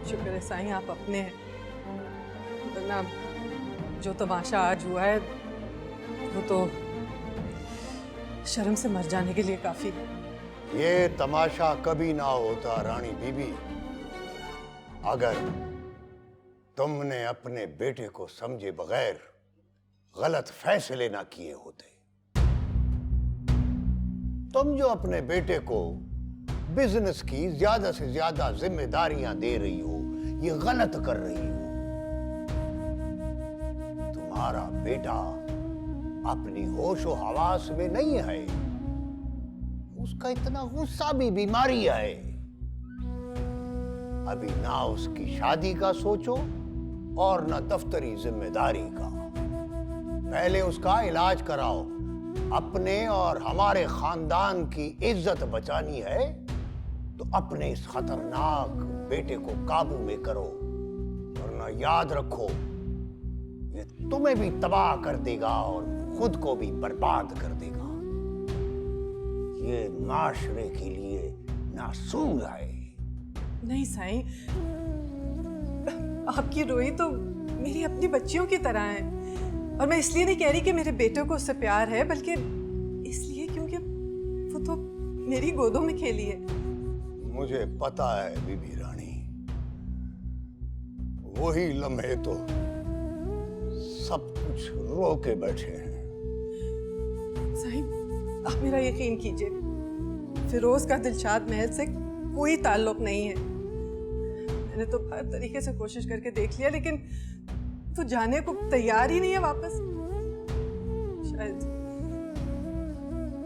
शुक्र है साईं आप अपने हैं, वरना जो तमाशा आज हुआ है वो तो शर्म से मर जाने के लिए काफी है। ये तमाशा कभी ना होता रानी बीबी अगर तुमने अपने बेटे को समझे बगैर गलत फैसले ना किए होते। तुम जो अपने बेटे को बिजनेस की ज्यादा से ज्यादा जिम्मेदारियां दे रही हो, ये गलत कर रही हो। तुम्हारा बेटा अपनी होशो हवास में नहीं है, उसका इतना गुस्सा भी बीमारी है। अभी ना उसकी शादी का सोचो और ना दफ्तरी जिम्मेदारी का। पहले उसका इलाज कराओ। अपने और हमारे खानदान की इज्जत बचानी है तो अपने इस खतरनाक बेटे को काबू में करो, वरना याद रखो ये तुम्हें भी तबाह कर देगा और खुद को भी बर्बाद कर देगा। ये माशरे के लिए नासूर है। नहीं साईं, आपकी रोई तो मेरी अपनी बच्चियों की तरह है, और मैं इसलिए नहीं कह रही कि मेरे बेटे को उससे प्यार है, बल्कि इसलिए क्योंकि वो तो मेरी गोदों में खेली है। मुझे पता है बीबी रानी, वही लम्हे तो सब कुछ रो के बैठे हैं। साईं आप मेरा यकीन कीजिए, फिरोज का दिलशाद महल से कोई ताल्लुक नहीं है। मैंने तो हर तरीके से कोशिश करके देख लिया, लेकिन तो जाने को तैयार ही नहीं है वापस। शायद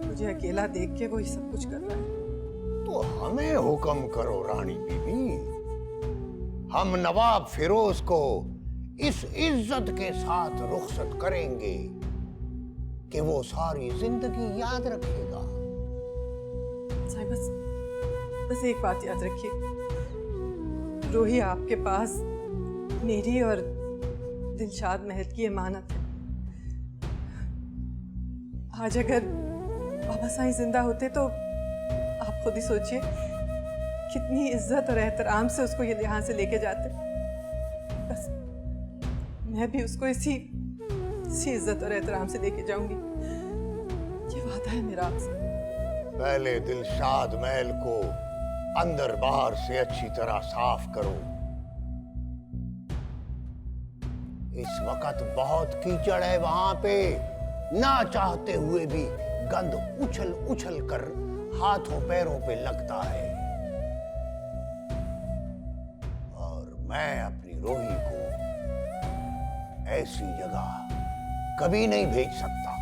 मुझे अकेला देख के वो ये सब कुछ कर रहा है। तो हमें हुक्म करो रानी बीबी, हम नवाब फिरोज को इस इज्जत के साथ रुखसत करेंगे कि वो सारी जिंदगी याद रखेगा। साईं बस एक बात याद रखिए, रूही आपके पास मेरी और दिलशाद महल की अमानत है। आज अगर बाबा साईं जिंदा होते तो आप खुद ही सोचिए कितनी इज्जत और एहतराम से उसको ये यहाँ से लेके जाते। बस मैं भी उसको इसी इज्जत और एहतराम से लेके जाऊंगी, ये वादा है मेरा आपसे। पहले दिलशाद महल को अंदर बाहर से अच्छी तरह साफ करो। इस वक्त बहुत कीचड़ है वहां पे, ना चाहते हुए भी गंद उछल उछल कर हाथों पैरों पे लगता है। और मैं अपनी रूही को ऐसी जगह कभी नहीं भेज सकता।